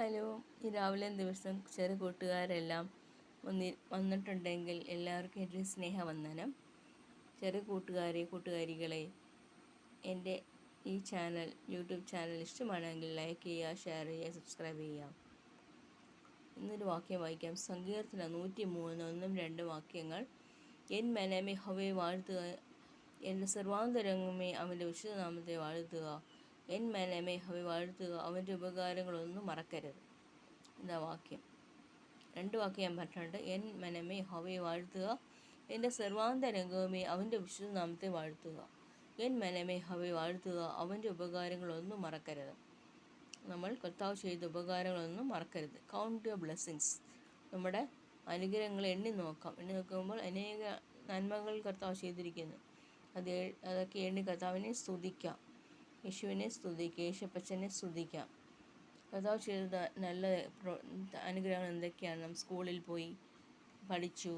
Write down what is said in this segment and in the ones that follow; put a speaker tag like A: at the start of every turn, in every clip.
A: Hello, ഈ രാവിലെ ദിവസം ചെറു കൂട്ടുകാരെല്ലാം വന്നിട്ടുണ്ടെങ്കിൽ എല്ലാവർക്കും എൻ്റെ സ്നേഹവന്ദനം. ചെറു കൂട്ടുകാരികളെ, എൻ്റെ ഈ യൂട്യൂബ് ചാനൽ ഇഷ്ടമാണെങ്കിൽ ലൈക്ക് ചെയ്യുക, ഷെയർ ചെയ്യുക, സബ്സ്ക്രൈബ് ചെയ്യുക. ഇന്നൊരു വാക്യം വായിക്കാം. സങ്കീർത്തനം 103 1-2 വാക്യങ്ങൾ. എൻ മനമേ യഹോവയെ വാഴ്ത്തുക, എൻ്റെ സർവാന്തരംഗമേ അവൻ്റെ വിശുദ്ധനാമത്തെ വാഴ്ത്തുക. എൻ മനമേ യഹോവയെ വാഴ്ത്തുക, അവൻ്റെ ഉപകാരങ്ങളൊന്നും മറക്കരുത്. എന്താ വാക്യം? 2 വാക്യം ഞാൻ പറഞ്ഞിട്ടുണ്ട്. എൻ മനമേ യഹോവയെ വാഴ്ത്തുക, എൻ്റെ സർവാന്തരംഗമേ അവൻ്റെ വിശുദ്ധനാമത്തെ വാഴ്ത്തുക. എൻ മനമേ യഹോവയെ വാഴ്ത്തുക, അവൻ്റെ ഉപകാരങ്ങളൊന്നും മറക്കരുത്. നമ്മൾ കർത്താവ് ചെയ്ത ഉപകാരങ്ങളൊന്നും മറക്കരുത്. Count your blessings. നമ്മുടെ അനുഗ്രഹങ്ങൾ എണ്ണി നോക്കുമ്പോൾ അനേക നന്മകൾ കർത്താവ് ചെയ്തിരിക്കുന്നു. അതൊക്കെ എണ്ണി കർത്താവിനെ സ്തുതിക്കാം. യേശുവിനെ സ്തുതിക്കാം, യേശുപ്പച്ചനെ സ്തുതിക്കാം. കർത്താവ് ചെയ്ത നല്ല അനുഗ്രഹങ്ങൾ എന്തൊക്കെയാണ്? സ്കൂളിൽ പോയി പഠിച്ചു,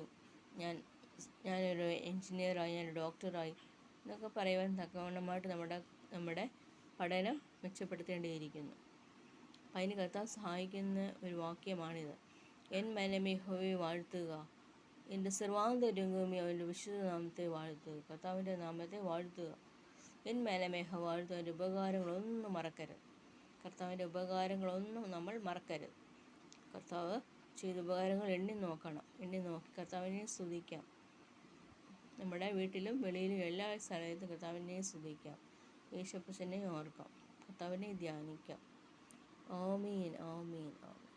A: ഞാനൊരു എൻജിനീയറായി, ഞാനൊരു ഡോക്ടറായി എന്നൊക്കെ പറയുവാൻ തക്കവണ്ണമായിട്ട് നമ്മുടെ പഠനം മെച്ചപ്പെടുത്തേണ്ടിയിരിക്കുന്നു. അതിന് കർത്താവ് സഹായിക്കുന്ന ഒരു വാക്യമാണിത്. എൻ മനമേ യഹോവയെ വാഴ്ത്തുക, എൻ്റെ സർവാന്തരംഗമേ അവൻ്റെ വിശുദ്ധനാമത്തെ വാഴ്ത്തുക. കർത്താവിൻ്റെ നാമത്തെ വാഴ്ത്തുക. എൻ മനമേ യഹോവയെ വാഴ്ത്തുക, അവൻ്റെ ഉപകാരങ്ങളൊന്നും മറക്കരുത്. കർത്താവിൻ്റെ ഉപകാരങ്ങളൊന്നും നമ്മൾ മറക്കരുത്. കർത്താവ് ചെയ്ത ഉപകാരങ്ങൾ എണ്ണി നോക്കി കർത്താവിനെ സ്തുതിക്കാം. നമ്മുടെ വീട്ടിലും വെളിയിലും എല്ലാ സ്ഥലത്തും കർത്താവിനെ സ്തുതിക്കാം. യേശുപ്പച്ചനെ ഓർക്കാം, കർത്താവിനെ ധ്യാനിക്കാം. ആമീൻ, ആമീൻ, ആമീൻ.